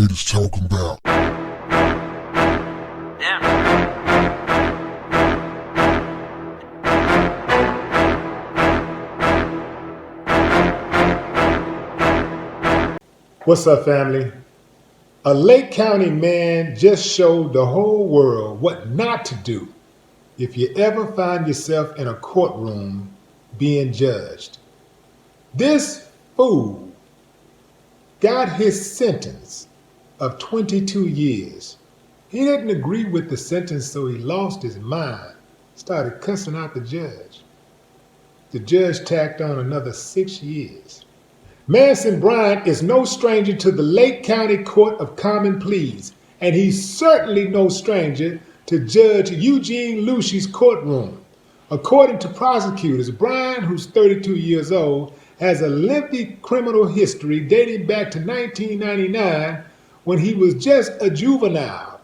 haters talking about. What's up, family? A Lake County man just showed the whole world what not to do if you ever find yourself in a courtroom being judged. This fool got his sentence of 22 years. He didn't agree with the sentence, so he lost his mind, started cussing out the judge. The judge tacked on another 6 years. Manson Bryant is no stranger to the Lake County Court of Common Pleas, and he's certainly no stranger to Judge Eugene Lucci's courtroom. According to prosecutors, Bryant, who's 32 years old, has a lengthy criminal history dating back to 1999 when he was just a juvenile.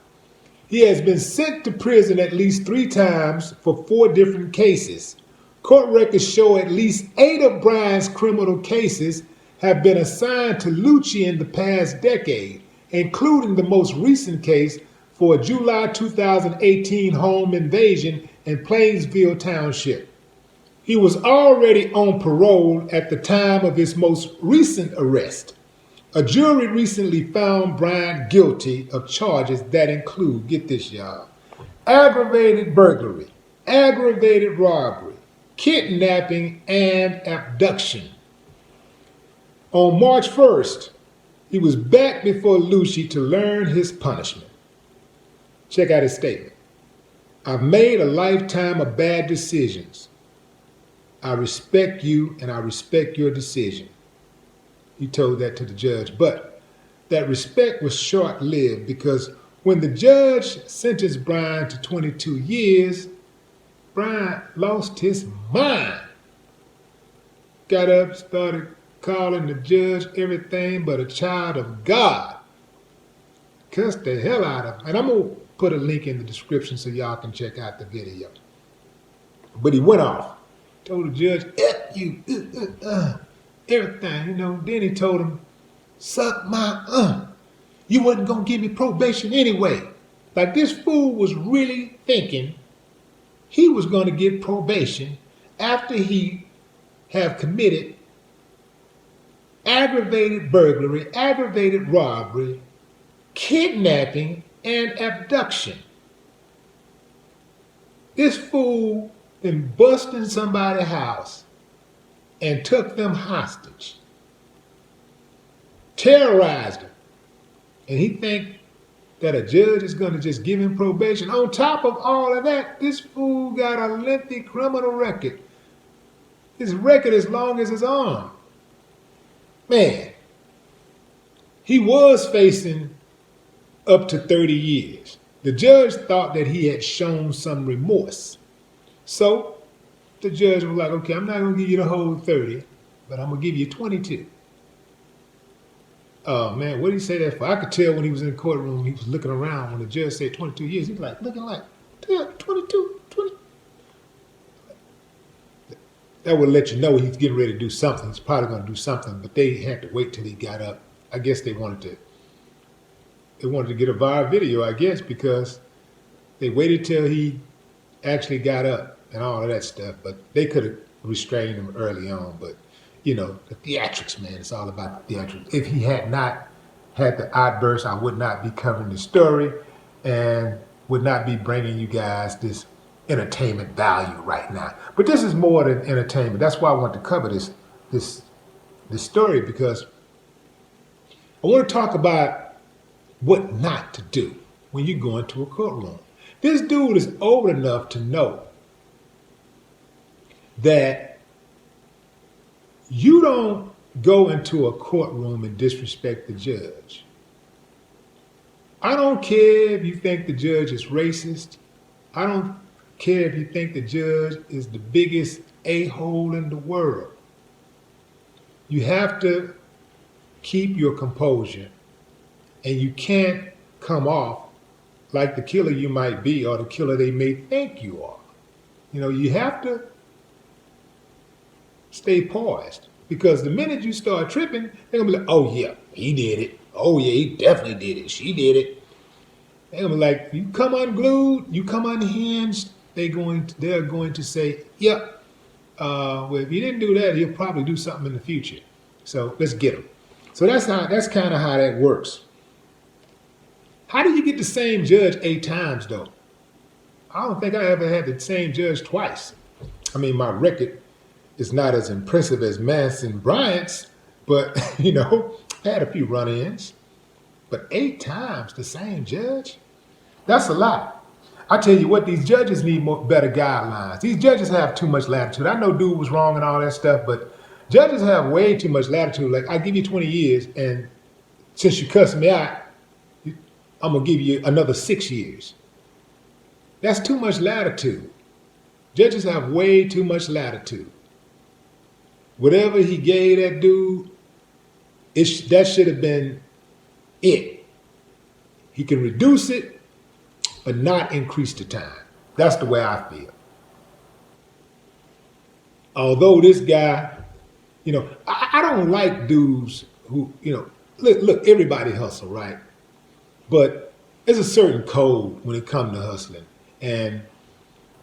He has been sent to prison at least 3 times for 4 different cases. Court records show at least 8 of Bryant's criminal cases have been assigned to Lucci in the past decade, including the most recent case for a July 2018 home invasion in Plainsville Township. He was already on parole at the time of his most recent arrest. A jury recently found Bryant guilty of charges that include, get this y'all, aggravated burglary, aggravated robbery, kidnapping, and abduction. On March 1st, he was back before Lucci to learn his punishment. Check out his statement. I've made a lifetime of bad decisions. I respect you and I respect your decision. He told that to the judge, but that respect was short-lived because when the judge sentenced Bryant to 22 years, Bryant lost his mind. Got up, started calling the judge everything but a child of God. Cussed the hell out of him. And I'm going to put a link in the description so y'all can check out the video. But he went off. Told the judge, F you, everything, Then he told him, suck my You wasn't going to give me probation anyway. Like this fool was really thinking he was going to get probation after he have committed aggravated burglary, aggravated robbery, kidnapping, and abduction. This fool been busting somebody's house and took them hostage, terrorized them, and he think that a judge is going to just give him probation. On top of all of that, this fool got a lengthy criminal record. His record as long as his arm. Man, he was facing up to 30 years. The judge thought that he had shown some remorse. So the judge was like, okay, I'm not going to give you the whole 30, but I'm going to give you 22. Oh, man, what did he say that for? I could tell when he was in the courtroom, he was looking around when the judge said 22 years. He was like, looking like, 22, 20. That would let you know he's getting ready to do something. He's probably going to do something, but they had to wait till he got up. I guess they wanted to get a viral video, I guess, because they waited till he actually got up and all of that stuff, but they could have restrained him early on. But, the theatrics, man, it's all about the theatrics. If he had not had the outburst, I would not be covering the story and would not be bringing you guys this entertainment value right now. But this is more than entertainment. That's why I want to cover this story, because I want to talk about what not to do when you go into a courtroom. This dude is old enough to know that you don't go into a courtroom and disrespect the judge. I don't care if you think the judge is racist. I don't care if you think the judge is the biggest a-hole in the world. You have to keep your composure, and you can't come off like the killer you might be or the killer they may think you are. You have to stay poised, because the minute you start tripping, they're gonna be like, oh yeah, he did it. Oh yeah, he definitely did it. She did it. They're gonna be like, you come unglued, you come unhinged. They're going to say, yep. Well, if he didn't do that, he'll probably do something in the future. So let's get him. So that's kind of how that works. How do you get the same judge 8 times though? I don't think I ever had the same judge twice. I mean, my record is not as impressive as Manson Bryant's, but I had a few run-ins. But 8 times the same judge? That's a lot. I tell you what, these judges need better guidelines. These judges have too much latitude. I know dude was wrong and all that stuff, but judges have way too much latitude. Like, I give you 20 years, and since you cussed me out, I'm gonna give you another 6 years. That's too much latitude. Judges have way too much latitude. Whatever he gave that dude, that should have been it. He can reduce it, but not increase the time. That's the way I feel. Although this guy, I don't like dudes who, look, everybody hustle, right? But there's a certain code when it comes to hustling. And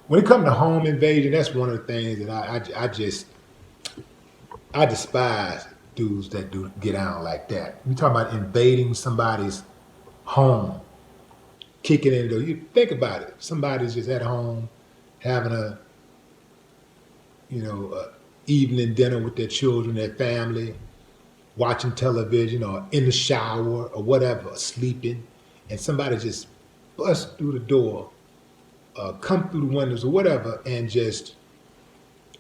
when it comes to home invasion, that's one of the things that I despise dudes that do get out like that. You talking about invading somebody's home, kicking in the door. You think about it. Somebody's just at home having a evening dinner with their children, their family, watching television or in the shower or whatever, sleeping, and somebody just busts through the door, come through the windows or whatever, and just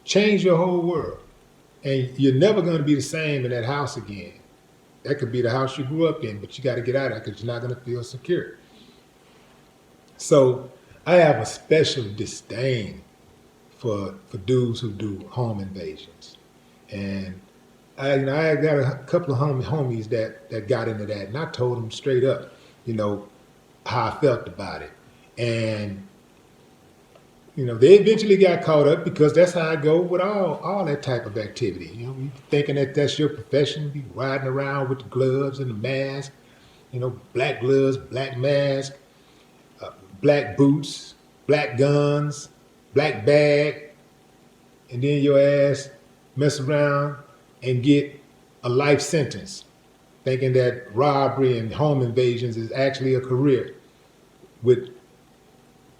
change your whole world. And you're never going to be the same in that house again. That could be the house you grew up in, but you got to get out of there because you're not going to feel secure. So I have a special disdain for dudes who do home invasions. And I got a couple of homies that got into that, and I told them straight up, how I felt about it. And they eventually got caught up because that's how I go with all that type of activity. You thinking that that's your profession, be riding around with the gloves and the mask, black gloves, black mask, black boots, black guns, black bag, and then your ass mess around and get a life sentence, thinking that robbery and home invasions is actually a career with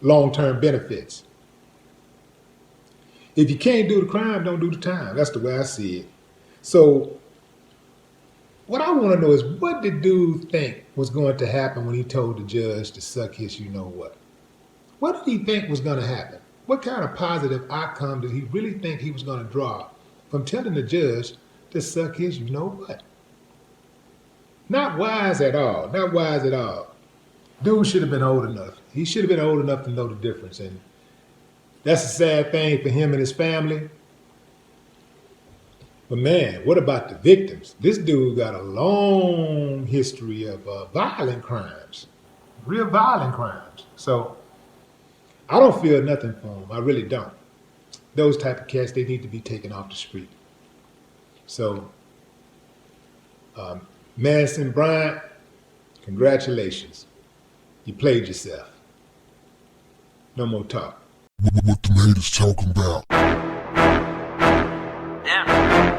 long-term benefits. If you can't do the crime, don't do the time. That's the way I see it. So what I want to know is, what did dude think was going to happen when he told the judge to suck his you-know-what? What did he think was going to happen? What kind of positive outcome did he really think he was going to draw from telling the judge to suck his you-know-what? Not wise at all. Not wise at all. Dude should have been old enough. He should have been old enough to know the difference. And that's a sad thing for him and his family. But man, what about the victims? This dude got a long history of violent crimes, real violent crimes. So I don't feel nothing for him. I really don't. Those type of cats, they need to be taken off the street. So Manson Bryant, congratulations. You played yourself. No more talk. What the haters talking about? Yeah.